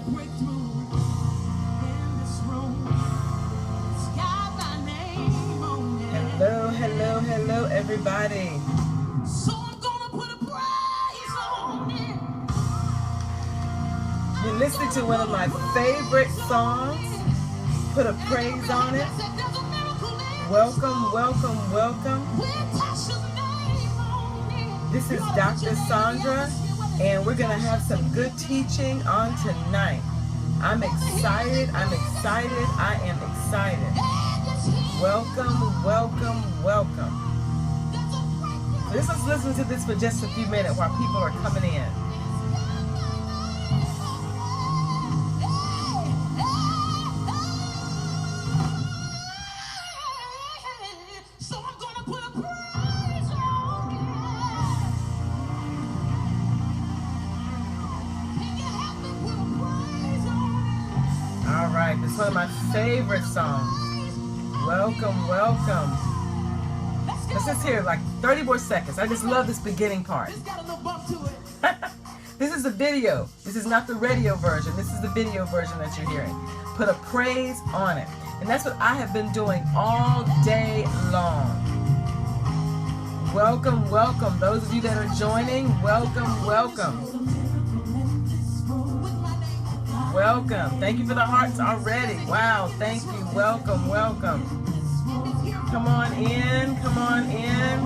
Hello, hello, hello, everybody. You're listening to one of my favorite songs. Put a praise on it. Welcome, welcome, welcome. This is Dr. Sandra, and we're going to have some good teaching on tonight. I'm excited, I am excited. Welcome, welcome, welcome. So let's listen to this for just a few minutes while people are coming in. All right, this is one of my favorite songs. Welcome, welcome. Let's just hear like 30 more seconds. I just love this beginning part. This is the video. This is not the radio version. This is the video version that you're hearing. Put a praise on it. And that's what I have been doing all day long. Welcome, welcome. Those of you that are joining, welcome, welcome. Welcome. Thank you for the hearts already. Wow, thank you. Welcome, welcome. Come on in, come on in.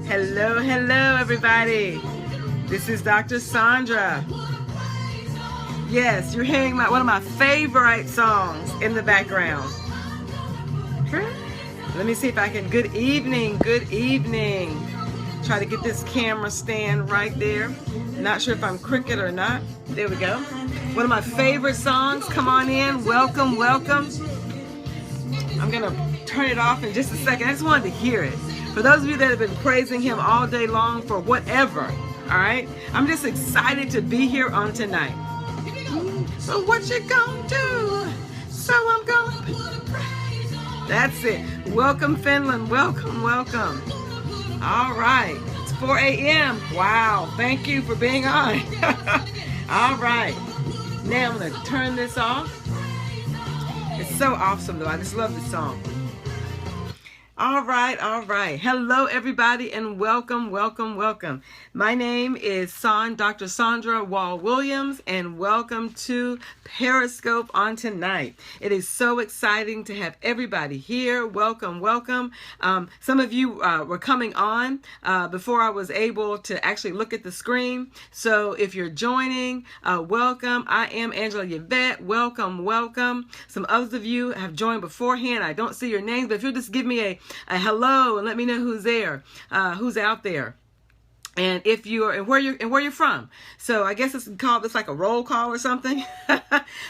Hello, hello, everybody. This is Dr. Sandra. Yes, you're hearing one of my favorite songs in the background. Let me see if I can. Good evening, good evening. Try to get this camera stand right there. Not sure if I'm crooked or not. There we go. One of my favorite songs. Come on in. Welcome, welcome. I'm going to turn it off in just a second. I just wanted to hear it. For those of you that have been praising him all day long for whatever, all right? I'm just excited to be here on tonight. So what you gonna do? So I'm gonna... That's it. Welcome, Finland. Welcome, welcome. All right, it's 4 a.m. Wow, thank you for being on. All right, now I'm going to turn this off. It's so awesome, though. I just love this song. All right, all right. Hello, everybody, and welcome, welcome, welcome. My name is Dr. Sandra Wall-Williams, and welcome to Periscope on tonight. It is so exciting to have everybody here. Welcome, welcome. Some of you were coming on before I was able to actually look at the screen. So if you're joining, welcome. I am Angela Yvette. Welcome, welcome. Some others of you have joined beforehand. I don't see your names, but if you'll just give me a hello and let me know who's there, who's out there. And if you're and where you're from. So I guess it's called this like a roll call or something.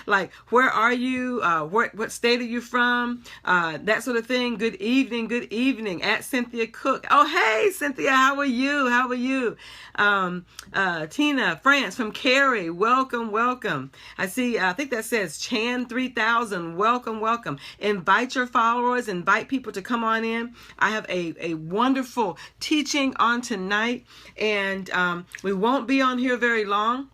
Like, where are you? What state are you from? That sort of thing. Good evening. At Cynthia Cook. Oh, hey, Cynthia, how are you? How are you? Tina France from Cary. Welcome, welcome. I see, I think that says Chan 3000. Welcome, welcome. Invite your followers, invite people to come on in. I have a wonderful teaching on tonight. And we won't be on here very long,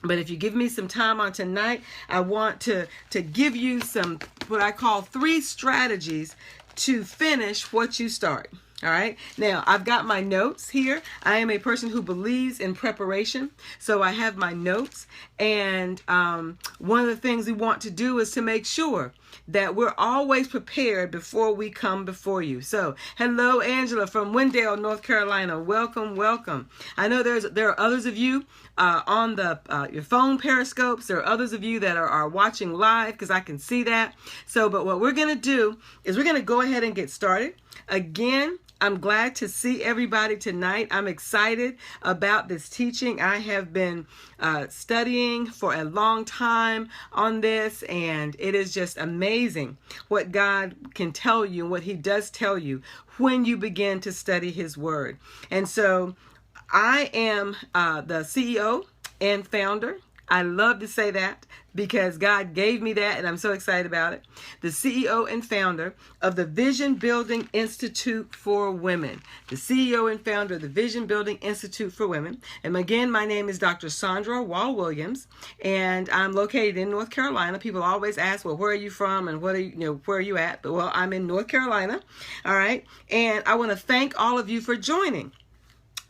but if you give me some time on tonight, I want to give you some, what I call 3 strategies to finish what you start. All right. Now, I've got my notes here. I am a person who believes in preparation. So I have my notes. And one of the things we want to do is to make sure that we're always prepared before we come before you. So, hello, Angela from Wendell, North Carolina. Welcome, welcome. I know there are others of you on your phone periscopes. There are others of you that are watching live because I can see that. So, but what we're going to do is we're going to go ahead and get started. Again, I'm glad to see everybody tonight. I'm excited about this teaching. I have been studying for a long time on this, and it is just amazing what God can tell you and what He does tell you when you begin to study His Word. And so I am the CEO and founder I love to say that because God gave me that and I'm so excited about it. The CEO and founder of the Vision Building Institute for Women. The CEO and founder of the Vision Building Institute for Women. And again, my name is Dr. Sandra Wall-Williams, and I'm located in North Carolina. People always ask, well, where are you from and what are you, where are you at? But well, I'm in North Carolina. All right. And I want to thank all of you for joining.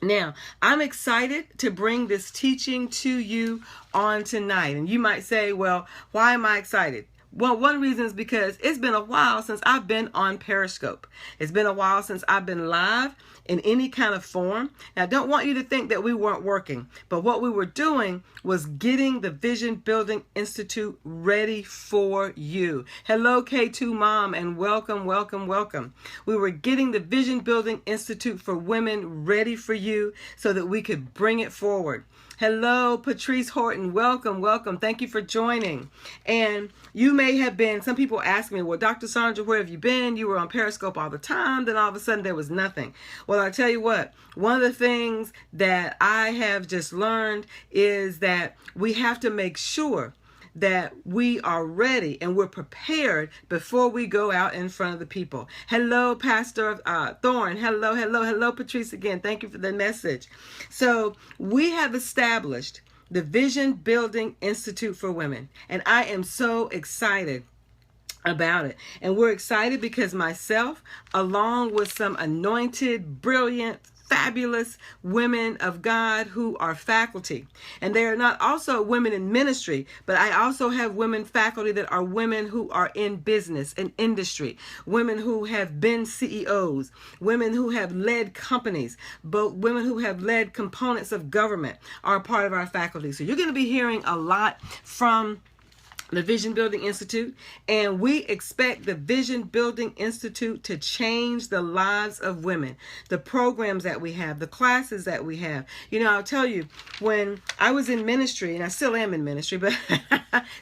Now, I'm excited to bring this teaching to you on tonight. And you might say, well, why am I excited? Well, one reason is because it's been a while since I've been on Periscope. It's been a while since I've been live in any kind of form. Now, I don't want you to think that we weren't working, but what we were doing was getting the Vision Building Institute ready for you. Hello, K2 Mom, and welcome, welcome, welcome. We were getting the Vision Building Institute for Women ready for you so that we could bring it forward. Hello, Patrice Horton. Welcome, welcome. Thank you for joining. And you may have been, some people ask me, well, Dr. Sandra, where have you been? You were on Periscope all the time. Then all of a sudden there was nothing. Well, I tell you what, one of the things that I have just learned is that we have to make sure that we are ready and we're prepared before we go out in front of the people. Hello, Pastor Thorne. Hello, hello, hello, Patrice again. Thank you for the message. So we have established the Vision Building Institute for Women, and I am so excited about it. And we're excited because myself, along with some anointed, brilliant, fabulous women of God who are faculty. And they are not also women in ministry, but I also have women faculty that are women who are in business and industry, women who have been CEOs, women who have led companies, both women who have led components of government are part of our faculty. So you're going to be hearing a lot from the Vision Building Institute, and we expect the Vision Building Institute to change the lives of women. The programs that we have, the classes that we have. You know, I'll tell you, when I was in ministry, and I still am in ministry, but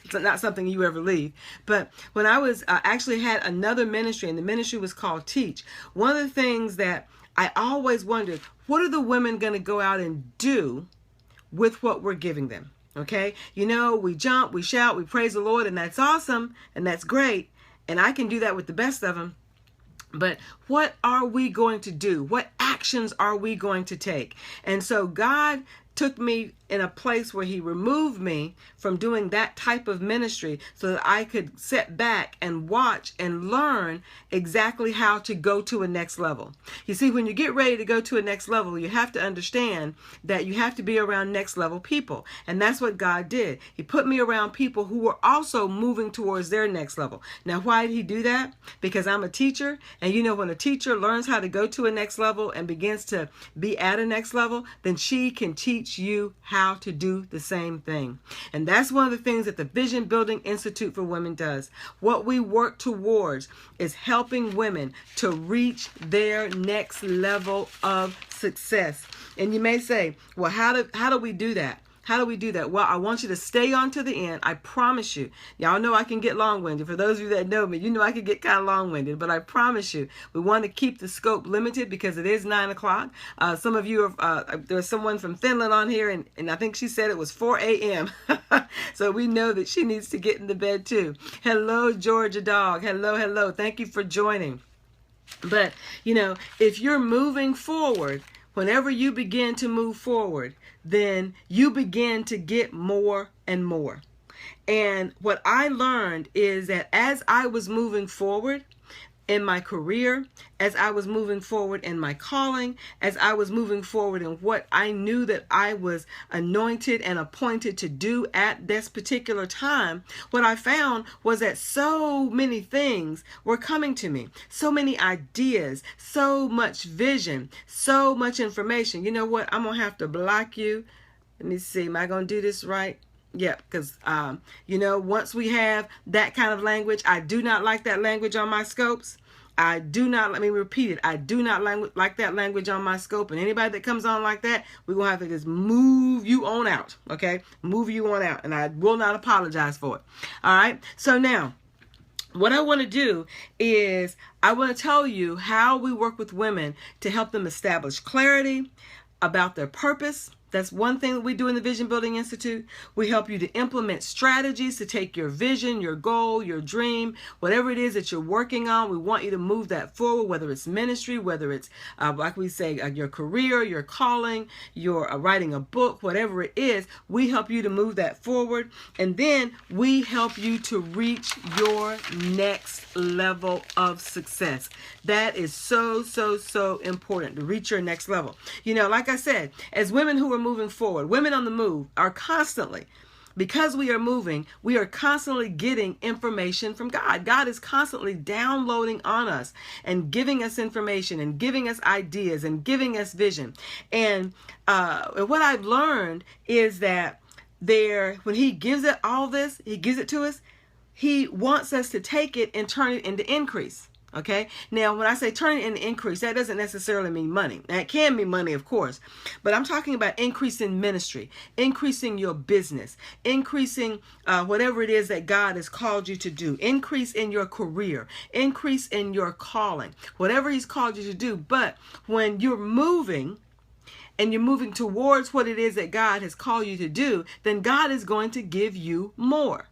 it's not something you ever leave. But when I was actually had another ministry, and the ministry was called Teach, one of the things that I always wondered, what are the women going to go out and do with what we're giving them? Okay, you know, we jump, we shout, we praise the Lord, and that's awesome, and that's great, and I can do that with the best of them. But what are we going to do? What actions are we going to take? And so God took me in a place where he removed me from doing that type of ministry so that I could sit back and watch and learn exactly how to go to a next level. You see, when you get ready to go to a next level, you have to understand that you have to be around next level people. And that's what God did. He put me around people who were also moving towards their next level. Now, why did he do that? Because I'm a teacher. And you know, when a teacher learns how to go to a next level and begins to be at a next level, then she can teach you how to do the same thing. And that's one of the things that the Vision Building Institute for Women does. What we work towards is helping women to reach their next level of success. And you may say, well, how do we do that? How do we do that? Well, I want you to stay on to the end. I promise you. Y'all know I can get long-winded. For those of you that know me, you know I can get kind of long-winded. But I promise you, we want to keep the scope limited because it is 9 o'clock. Some of you, there's someone from Finland on here, and I think she said it was 4 a.m. So we know that she needs to get into bed too. Hello, Georgia Dog. Hello, hello. Thank you for joining. But, you know, if you're moving forward, whenever you begin to move forward, then you begin to get more and more. And what I learned is that as I was moving forward in my career, as I was moving forward in my calling, as I was moving forward in what I knew that I was anointed and appointed to do at this particular time, what I found was that so many things were coming to me, so many ideas, so much vision, so much information. You know what? I'm going to have to block you. Let me see. Am I going to do this right? Yeah, because, you know, once we have that kind of language, I do not like that language on my scopes. I do not, let me repeat it, I do not like that language on my scope. And anybody that comes on like that, we're going to have to just move you on out, okay? Move you on out. And I will not apologize for it. All right? So now, what I want to do is I want to tell you how we work with women to help them establish clarity about their purpose, That's one thing that we do in the Vision Building Institute. We help you to implement strategies to take your vision, your goal, your dream, whatever it is that you're working on. We want you to move that forward, whether it's ministry, whether it's, like we say, your career, your calling, your writing a book, whatever it is. We help you to move that forward. And then we help you to reach your next level of success. That is so, so, so important, to reach your next level. You know, like I said, as women who are moving forward, women on the move are constantly, because we are moving, we are constantly getting information from God. God is constantly downloading on us and giving us information and giving us ideas and giving us vision. And what I've learned is that when he gives it all this, he gives it to us, he wants us to take it and turn it into increase. Okay. Now, when I say turn it into increase, that doesn't necessarily mean money. Now, it can mean money, of course, but I'm talking about increasing ministry, increasing your business, increasing whatever it is that God has called you to do, increase in your career, increase in your calling, whatever he's called you to do. But when you're moving and you're moving towards what it is that God has called you to do, then God is going to give you more.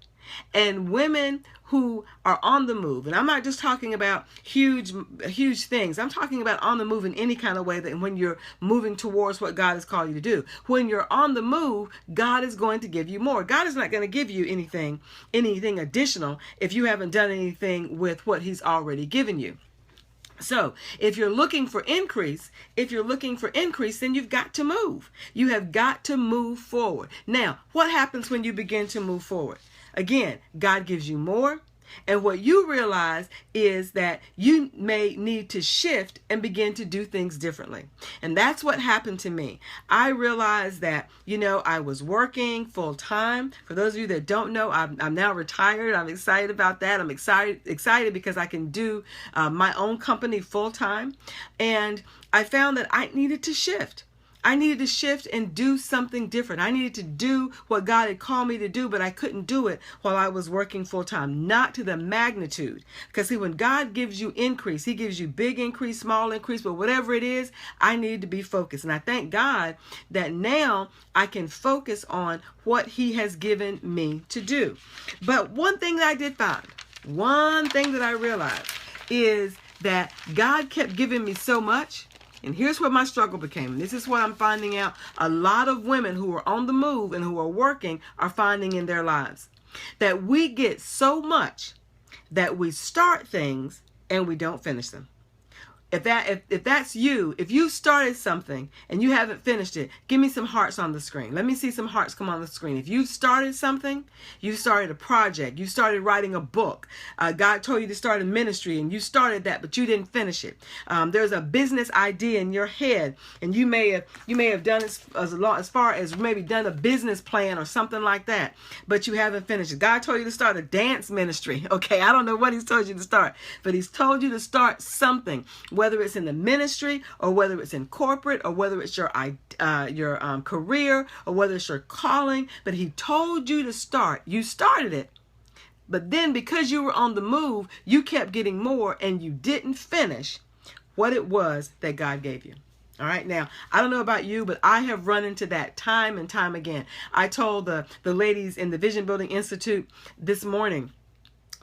And women who are on the move, and I'm not just talking about huge things. I'm talking about on the move in any kind of way, that when you're moving towards what God has called you to do. When you're on the move, God is going to give you more. God is not going to give you anything additional if you haven't done anything with what he's already given you. So if you're looking for increase, then you've got to move. You have got to move forward. Now, what happens when you begin to move forward? Again, God gives you more. And what you realize is that you may need to shift and begin to do things differently. And that's what happened to me. I realized that, I was working full time. For those of you that don't know, I'm now retired. I'm excited about that. I'm excited because I can do my own company full time. And I found that I needed to shift. I needed to shift and do something different. I needed to do what God had called me to do, but I couldn't do it while I was working full time, not to the magnitude. Because see, when God gives you increase, he gives you big increase, small increase, but whatever it is, I need to be focused. And I thank God that now I can focus on what he has given me to do. But one thing that I did find, one thing that I realized is that God kept giving me so much. And here's where my struggle became. This is what I'm finding out a lot of women who are on the move and who are working are finding in their lives. That we get so much that we start things and we don't finish them. If that's you, if you started something and you haven't finished it, give me some hearts on the screen. Let me see some hearts come on the screen. If you started something, you started a project, you started writing a book, God told you to start a ministry and you started that, but you didn't finish it. There's a business idea in your head and you may have done it as far as maybe done a business plan or something like that, but you haven't finished it. God told you to start a dance ministry. Okay, I don't know what he's told you to start, but he's told you to start something. Whether it's in the ministry or whether it's in corporate or whether it's your career or whether it's your calling, but he told you to start. You started it, but then because you were on the move, you kept getting more and you didn't finish what it was that God gave you. All right. Now, I don't know about you, but I have run into that time and time again. I told the ladies in the Vision Building Institute this morning,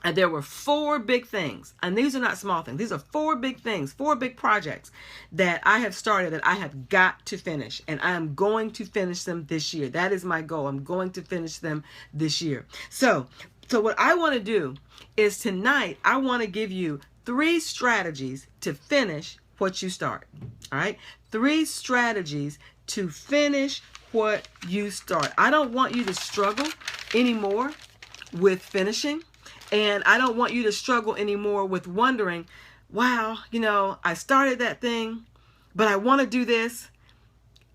and there were 4 big things, and these are not small things. These are 4 big things, 4 big projects that I have started that I have got to finish, and I am going to finish them this year. That is my goal. I'm going to finish them this year. So what I want to do is tonight, I want to give you 3 strategies to finish what you start. All right? 3 strategies to finish what you start. I don't want you to struggle anymore with finishing. And I don't want you to struggle anymore with wondering, wow, I started that thing, but I want to do this,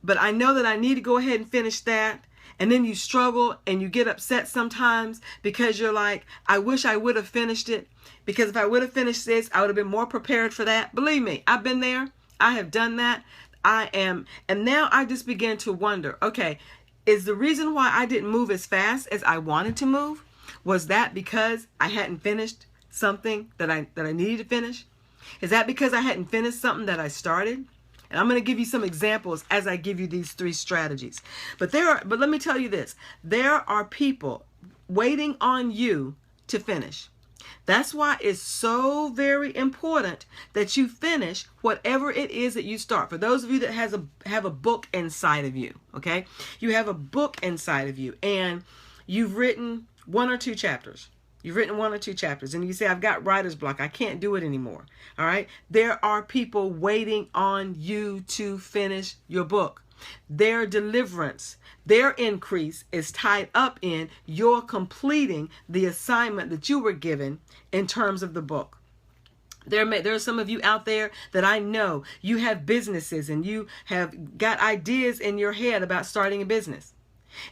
but I know that I need to go ahead and finish that. And then you struggle and you get upset sometimes because you're like, I wish I would have finished it, because if I would have finished this, I would have been more prepared for that. Believe me, I've been there. I have done that. And now I just begin to wonder, okay, is the reason why I didn't move as fast as I wanted to move? Was that because I hadn't finished something that I needed to finish? Is that because I hadn't finished something that I started? And I'm going to give you some examples as I give you these 3 strategies. But let me tell you this. There are people waiting on you to finish. That's why it's so very important that you finish whatever it is that you start. For those of you that have a book inside of you, okay? You have a book inside of you, and you've written 1 or 2 chapters. You've written 1 or 2 chapters, and you say, I've got writer's block. I can't do it anymore. All right? There are people waiting on you to finish your book. Their deliverance, their increase is tied up in your completing the assignment that you were given in terms of the book. There are some of you out there that I know you have businesses and you have got ideas in your head about starting a business.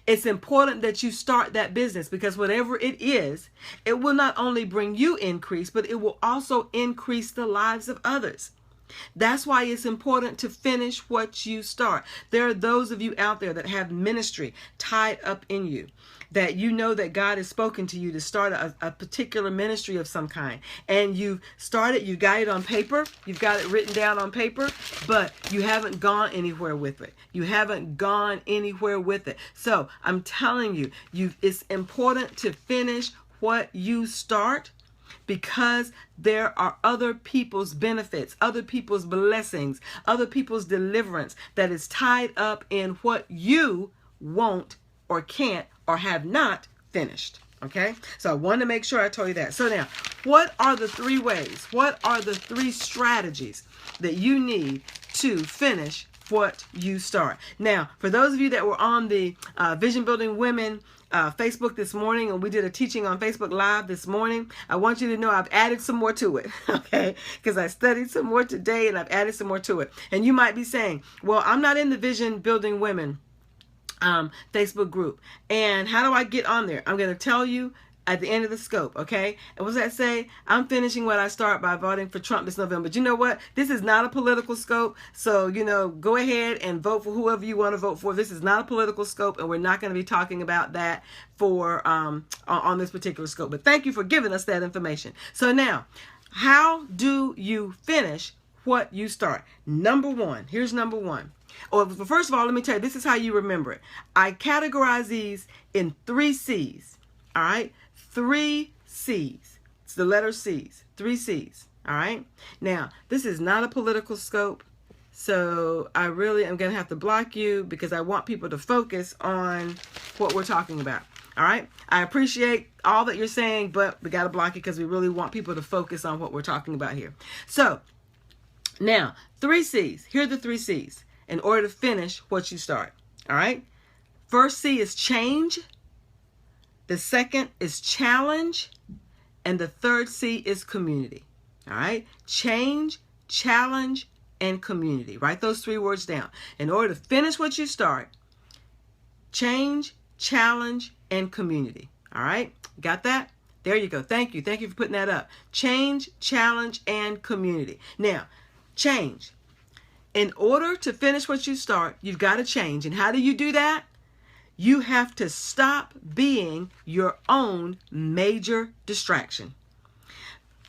It's important that you start that business, because whatever it is, it will not only bring you increase, but it will also increase the lives of others. That's why it's important to finish what you start. There are those of you out there that have ministry tied up in you, that you know that God has spoken to you to start a particular ministry of some kind. And you've started, you got it on paper, you've got it written down on paper, but you haven't gone anywhere with it. You haven't gone anywhere with it. So I'm telling you, it's important to finish what you start, because there are other people's benefits, other people's blessings, other people's deliverance that is tied up in what you won't or can't or have not finished. Okay? So I wanted to make sure I told you that. So now, what are the 3 ways? What are the 3 strategies that you need to finish what you start? Now, for those of you that were on the Vision Building Women Facebook this morning, and we did a teaching on Facebook Live this morning, I want you to know I've added some more to it, okay? Because I studied some more today and I've added some more to it. And you might be saying, well, I'm not in the Vision Building Women Facebook group. And how do I get on there? I'm going to tell you at the end of the scope, okay? And what does that say? I'm finishing what I start by voting for Trump this November. But you know what? This is not a political scope. So, go ahead and vote for whoever you want to vote for. This is not a political scope, and we're not going to be talking about that for on this particular scope. But thank you for giving us that information. So now, how do you finish what you start? Number 1. Here's number 1. Or first of all, let me tell you, this is how you remember it. I categorize these in 3 C's. All right? 3 C's. It's the letter C's. 3 C's. All right? Now, this is not a political scope, so I really am going to have to block you because I want people to focus on what we're talking about. All right? I appreciate all that you're saying, but we got to block it because we really want people to focus on what we're talking about here. So, now, 3 C's. Here are the 3 C's in order to finish what you start. All right? First C is change. The second is challenge. And the third C is community. All right? Change, challenge, and community. Write those 3 words down. In order to finish what you start, change, challenge, and community. All right? Got that? There you go. Thank you. Thank you for putting that up. Change, challenge, and community. Now, change. In order to finish what you start, you've got to change. And how do you do that? You have to stop being your own major distraction.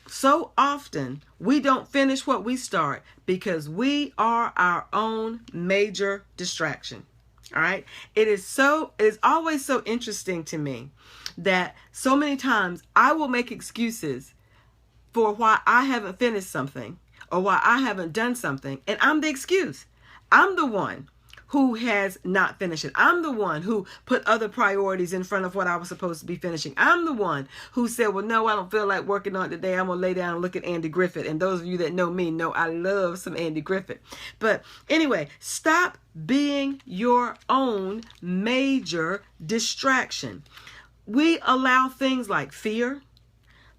So often, we don't finish what we start because we are our own major distraction. All right? It is always so interesting to me that so many times I will make excuses for why I haven't finished something or why I haven't done something, and I'm the excuse. I'm the one who has not finished it. I'm the one who put other priorities in front of what I was supposed to be finishing. I'm the one who said, well, no, I don't feel like working on it today. I'm going to lay down and look at Andy Griffith. And those of you that know me know I love some Andy Griffith. But anyway, stop being your own major distraction. We allow things like fear,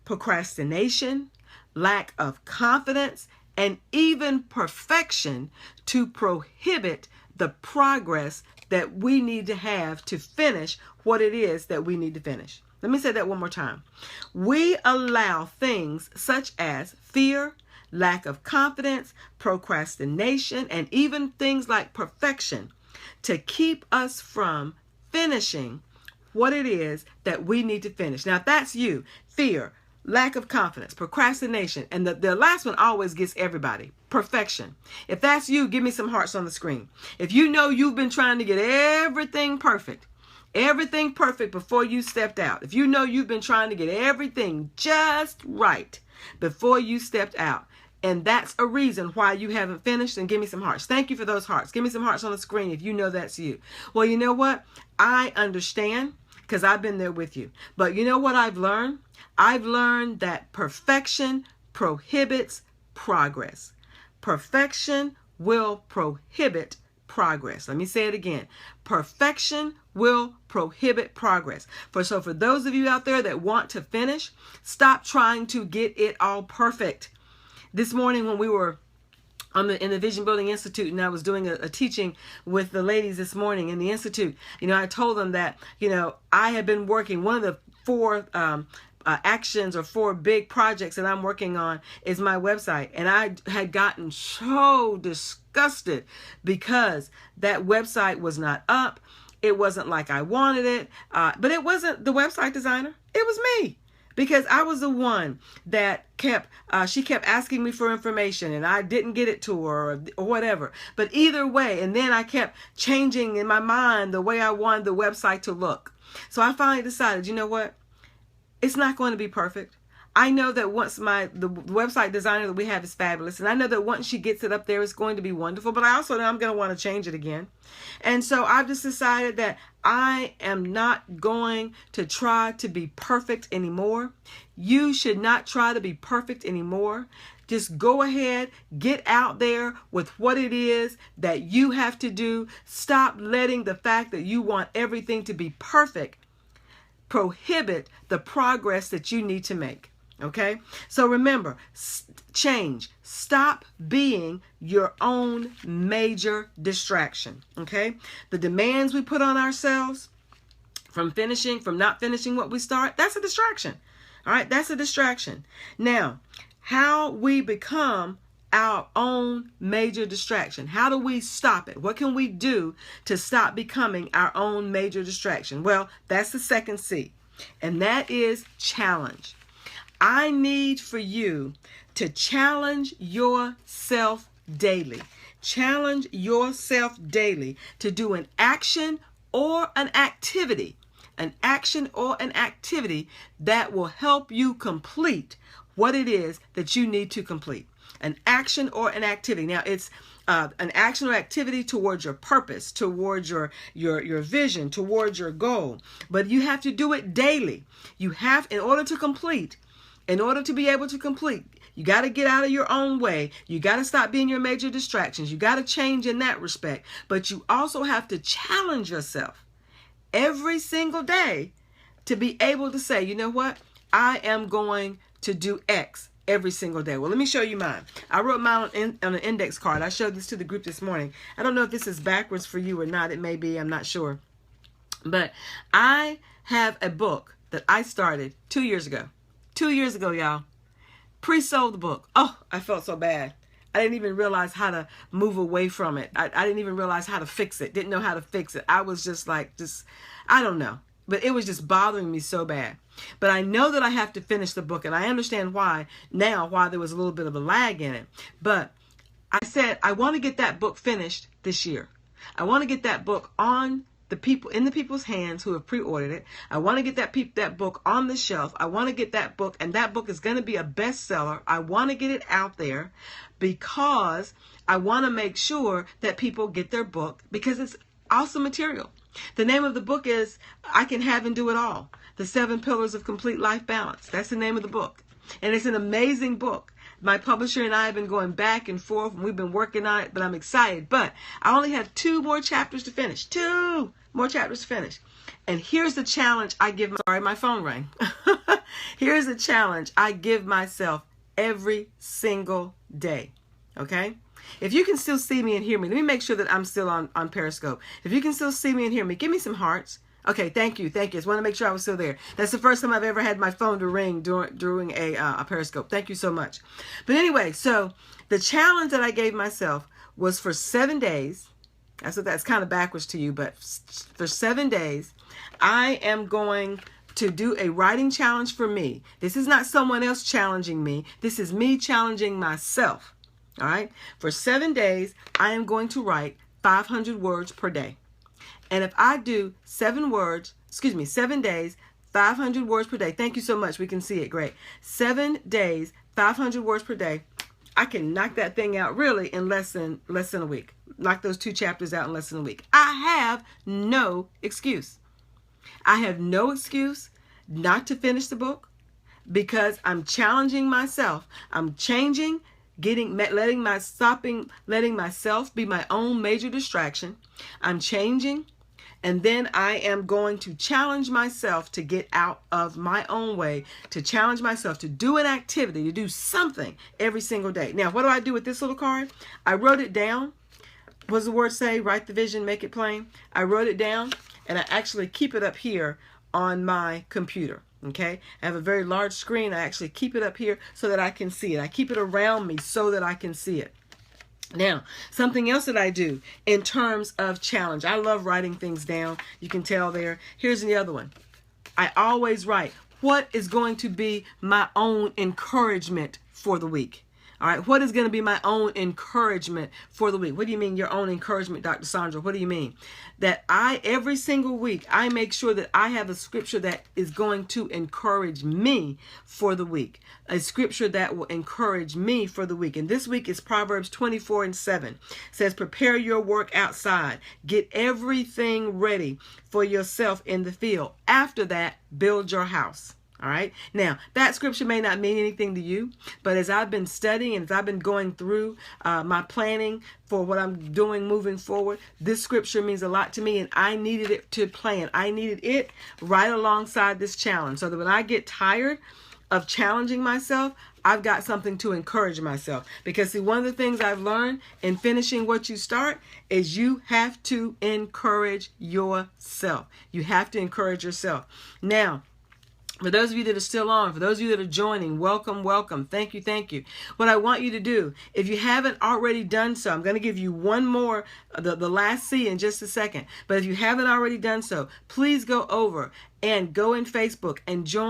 procrastination, lack of confidence, and even perfection to prohibit the progress that we need to have to finish what it is that we need to finish. Let me say that one more time. We allow things such as fear, lack of confidence, procrastination, and even things like perfection to keep us from finishing what it is that we need to finish. Now, if that's you, fear, lack of confidence, procrastination, and the last one always gets everybody, perfection. If that's you, give me some hearts on the screen. If you know you've been trying to get everything perfect before you stepped out. If you know you've been trying to get everything just right before you stepped out, and that's a reason why you haven't finished, then give me some hearts. Thank you for those hearts. Give me some hearts on the screen if you know that's you. Well, you know what? I understand because I've been there with you. But you know what I've learned? I've learned that perfection prohibits progress. Perfection will prohibit progress. Let me say it again. Perfection will prohibit progress. So for those of you out there that want to finish, stop trying to get it all perfect. This morning when we were in the Vision Building Institute, and I was doing a teaching with the ladies this morning in the Institute, I told them that, I have been working, one of the four actions or four big projects that I'm working on is my website. And I had gotten so disgusted because that website was not up. It wasn't like I wanted it, but it wasn't the website designer. It was me. Because I was the one that she kept asking me for information and I didn't get it to her or whatever. But either way, and then I kept changing in my mind the way I wanted the website to look. So I finally decided, you know what? It's not going to be perfect. I know that once the website designer that we have is fabulous, and I know that once she gets it up there, it's going to be wonderful, but I also know I'm going to want to change it again. And so I've just decided that I am not going to try to be perfect anymore. You should not try to be perfect anymore. Just go ahead, get out there with what it is that you have to do. Stop letting the fact that you want everything to be perfect prohibit the progress that you need to make. Okay? So remember, change. Stop being your own major distraction. Okay? The demands we put on ourselves from not finishing what we start, that's a distraction. All right? That's a distraction. Now, how we become our own major distraction. How do we stop it? What can we do to stop becoming our own major distraction? Well, that's the second C, and that is challenge. I need for you to challenge yourself daily. Challenge yourself daily to do an action or an activity. An action or an activity that will help you complete what it is that you need to complete. An action or an activity. Now, it's an action or activity towards your purpose, towards your vision, towards your goal. But you have to do it daily. In order to be able to complete, you got to get out of your own way. You got to stop being your major distractions. You got to change in that respect. But you also have to challenge yourself every single day to be able to say, you know what? I am going to do X every single day. Well, let me show you mine. I wrote mine on an index card. I showed this to the group this morning. I don't know if this is backwards for you or not. It may be. I'm not sure. But I have a book that I started 2 years ago. 2 years ago, y'all. Pre-sold the book. Oh, I felt so bad. I didn't even realize how to move away from it. I didn't even realize how to fix it. Didn't know how to fix it. I was just I don't know. But it was just bothering me so bad. But I know that I have to finish the book, and I understand why there was a little bit of a lag in it. But I said, I want to get that book finished this year. I want to get that book in the people's hands who have pre-ordered it. I want to get that book on the shelf. I want to get that book, and that book is going to be a bestseller. I want to get it out there because I want to make sure that people get their book because it's awesome material. The name of the book is I Can Have and Do It All, The 7 Pillars of Complete Life Balance. That's the name of the book. And it's an amazing book. My publisher and I have been going back and forth, and we've been working on it, but I'm excited. But I only have 2 more chapters to finish. 2 more chapters to finish. And here's the challenge I give sorry, my phone rang. Here's the challenge I give myself every single day. Okay? If you can still see me and hear me, let me make sure that I'm still on Periscope. If you can still see me and hear me, give me some hearts. Okay, thank you. I just want to make sure I was still there. That's the first time I've ever had my phone to ring during a Periscope. Thank you so much. But anyway, so the challenge that I gave myself was for 7 days. That's kind of backwards to you, but for 7 days, I am going to do a writing challenge for me. This is not someone else challenging me. This is me challenging myself. All right. For 7 days, I am going to write 500 words per day. And if I do 7 days, 500 words per day. Thank you so much. We can see it. Great. 7 days, 500 words per day. I can knock that thing out really in less than a week. Knock those 2 chapters out in less than a week. I have no excuse. I have no excuse not to finish the book because I'm challenging myself. I'm changing, letting myself be my own major distraction. I'm changing. And then I am going to challenge myself to get out of my own way, to challenge myself to do an activity, to do something every single day. Now, what do I do with this little card? I wrote it down. What does the word say? Write the vision, make it plain. I wrote it down, and I actually keep it up here on my computer. Okay, I have a very large screen. I actually keep it up here so that I can see it. I keep it around me so that I can see it. Now, something else that I do in terms of challenge. I love writing things down. You can tell there. Here's the other one. I always write what is going to be my own encouragement for the week. All right, what is going to be my own encouragement for the week? What do you mean your own encouragement, Dr. Sandra? What do you mean? That every single week, I make sure that I have a scripture that is going to encourage me for the week. A scripture that will encourage me for the week. And this week is Proverbs 24:7. It says, prepare your work outside. Get everything ready for yourself in the field. After that, build your house. All right. Now, that scripture may not mean anything to you, but as I've been studying and as I've been going through my planning for what I'm doing moving forward, this scripture means a lot to me, and I needed it to plan. I needed it right alongside this challenge so that when I get tired of challenging myself, I've got something to encourage myself. Because see, one of the things I've learned in finishing what you start is you have to encourage yourself. You have to encourage yourself. Now, for those of you that are still on, for those of you that are joining, welcome, welcome. Thank you, thank you. What I want you to do, if you haven't already done so, I'm going to give you one more, the last C in just a second. But if you haven't already done so, please go over and go in Facebook and join